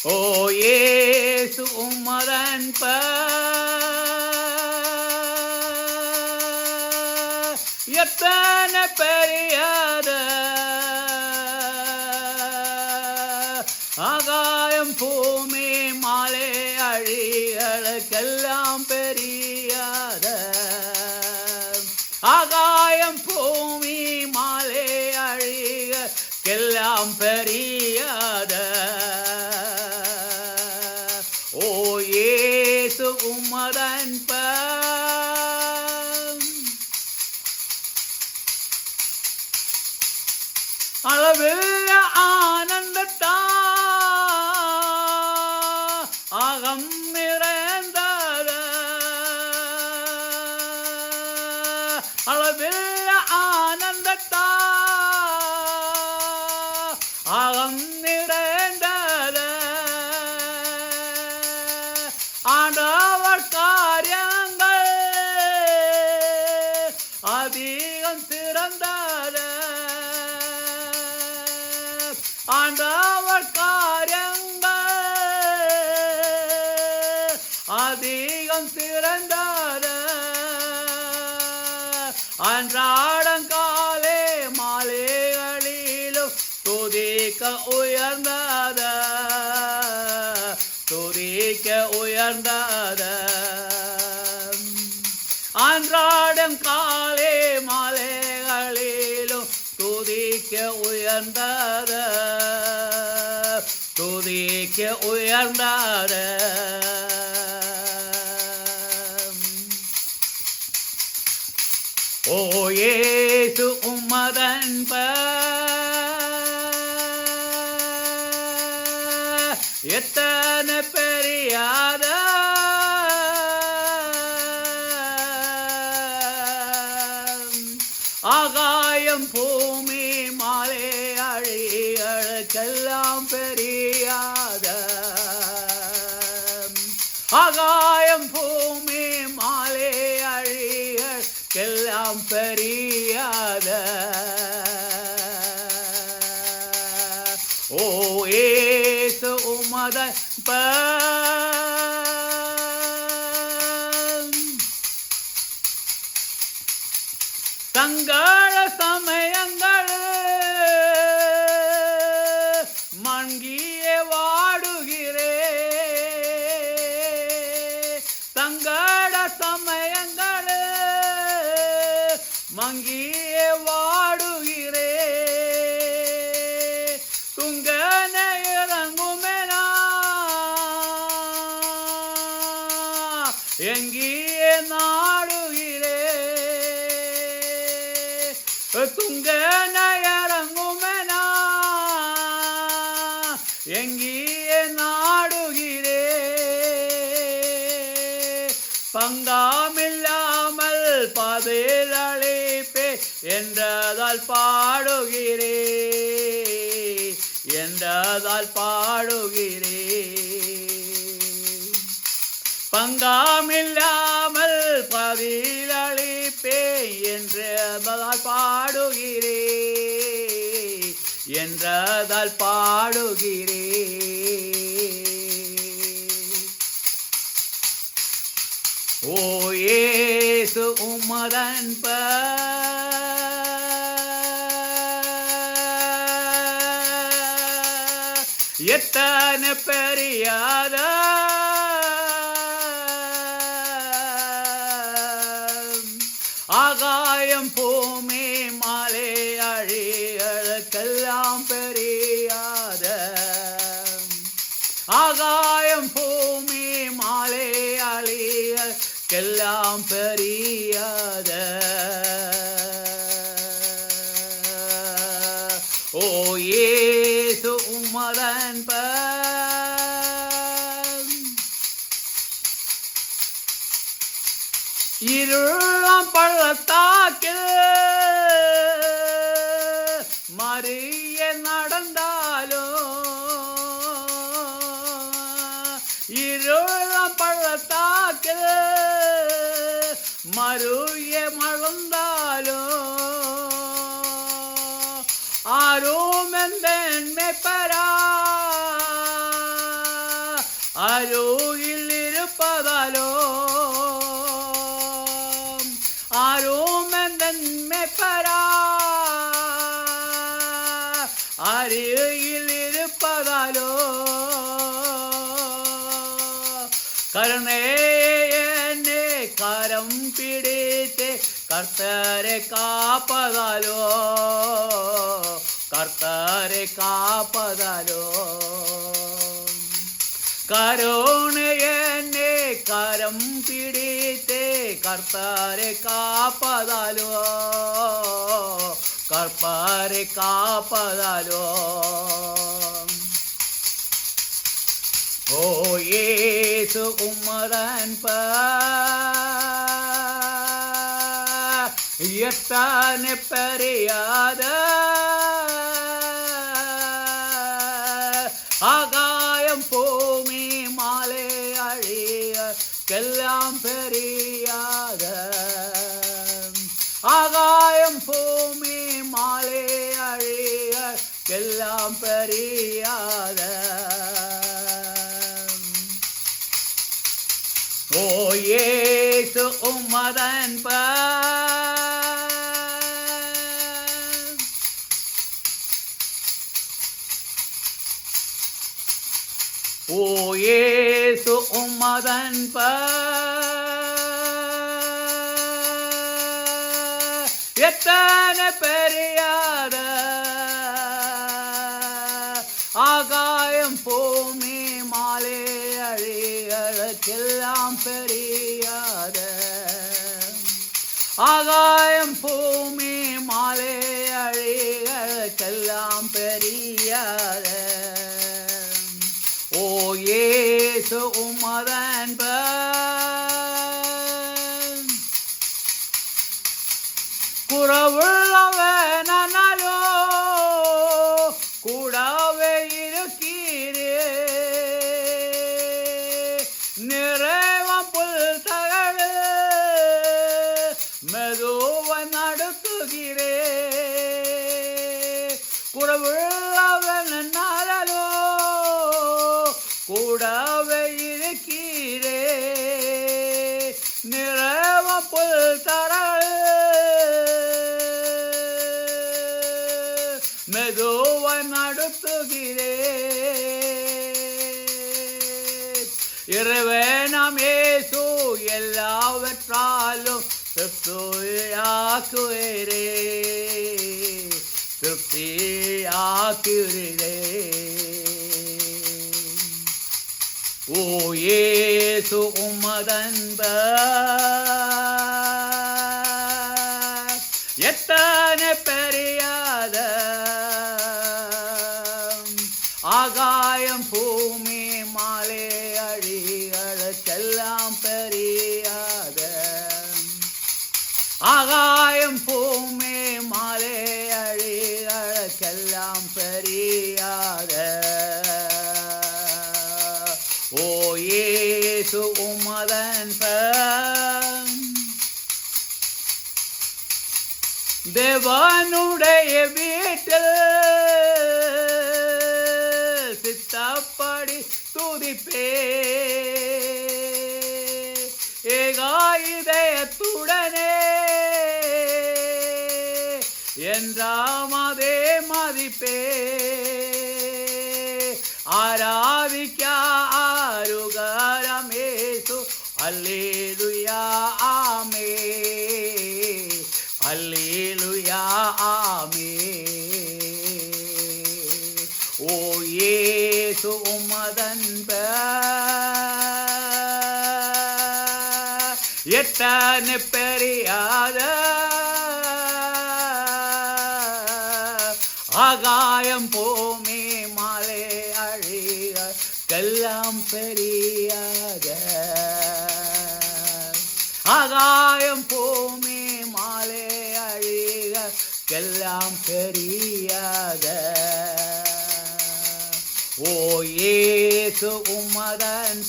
ஓ இயேசு உமதன்ப எத்தனை பெரியத ஆகாயம் பூமி மாலை அழிகளுக்கெல்லாம் பெரியாத ஆகாயம் பூமி மாலை அழிகளுக்கெல்லாம் பெரியாத ஓ இயேசு உமதன்ப அளவில்ல ஆனந்தத்தா ஆகம் நிறைந்தத அளவில்ல ஆனந்தத்தா ஆகம் நிறைந்தத ஆண்டவர் காரியங்கள் அதிகம் சிறந்தத ஆண்டவர் காரியங்கள் அதிகம் சிறந்தத அன்றாடங்காலே மாலைகளிலும் துதிக்க உயர்ந்தத துதிக்க உயர்ந்தத அன்றாடம் காலே மாலைகளிலும் துதிக்க உயர்ந்தத துதிக்க உயர்ந்தத ஓ இயேசு உமதன்ப எத்தனை பெரியாத ஆகாயம் பூமி மாலை அழிகளுக்கெல்லாம் பெரியாத ஆகாயம் பூமி மாலை அழிகளுக்கெல்லாம் பெரியாத ஓ இயேசு உமதன்ப தங்கள சமயங்கள் மங்கியே வாடுகிறே தங்கள சமயங்கள் மங்கியே வாடுகிறே துங்கன இறங்குமெனா எங்கியே நாடுகிறே துங்கன இறங்குமெனா எங்கியே நாடுகிறே பங்காமில்லாமல் பதில் அளிப்பே என்றதால் பாடுகிறே என்றதால் பாடுகிறே பங்காமில்லாமல் பதில் அளிப்பே என்றதால் பாடுகிறே என்றதால் பாடுகிறே ஓ இயேசு உமதன்ப எத்தனை பெரியாத ஆகாயம் பூமி மாலை அழிகளுக்கெல்லாம் பெரியாத ஆகாயம் பூமி மாலை அழிகளுக்கெல்லாம் பெரியாத ஓ இயேசு உமதன்ப இருளாம் பள்ளத்தாக்கில் மறிய நடந்தாலும் இருளாம் பள்ளத்தாக்கில் மறுய மறந்தாலும் ஆரோம் எந்த மேய்ப்பரா அருகில் இருப்பதாலோ ஆரோம் நன்மை பெறா அருகில் இருப்பதாலோ கருணையே கரம் பிடித்து கர்த்தரை காப்பதாலோ கர்த்தரை காப்பதாலோ கருணையே கரம் பிடித்து கர்த்தரை காப்பதாலோ கர்த்தரை காப்பதாலோ ஓ இயேசு உம்மதன் எத்தனை பெரியாத ஆகாயம் பூமி மாலை அழியெல்லாம் பெரியாத ஆகாயம் பூமி மாலை அழியெல்லாம் பெரியாத ஓ இயேசு உம்மதன் ஓ இயேசு உம்மதன் எத்தனை பெரியாத ஆகாயம் பூமி மாலை அழியெல்லாம் பெரியாத ஆகாயம் பூமி மாலை அழியெல்லாம் பெரியாத ஓ இயேசு உம்மதன் குறவுள்ளவனாலோ கூடவே இருக்கிறே நிறைவம் புல் தகடு மெதுவ நடத்துகிறே குறவுள்ளவனாலோ கூடவே இருக்கிறே நிறைவம் புல் தகடு மெதுவ நடத்துகிறே இறைவனாம் இயேசு எல்லாவற்றாலும் திருப்தியாக்குகிறே திருப்தியாக்குகிறே ஓ இயேசு உம்மதன் எத்தனை பெரியாத ஆகாயம் பூமி மாலை அழியெல்லாம் பெரியாத ஆகாயம் பூமி மாலை அழியெல்லாம் பெரியாத ஓ இயேசு உம்மதன் தேவனுடைய வீட்டில் சித்தப்படி துதிப்பே ஏகாயுதயத்துடனே என்றாமதே மதிப்பே ஆராதிக்க ஆருகரமேசு அல்லேலூயா ஆமே அல்லேலூயா ஆமே ஓ இயேசு உம்மதன் எத்தனை பெரியாத ஆகாயம் பூமி மாலை அழியெல்லாம் பெரியாத ஆகாயம் பூமி மாலை அழியெல்லாம் பெரியாத ஓ இயேசு உம்மதன்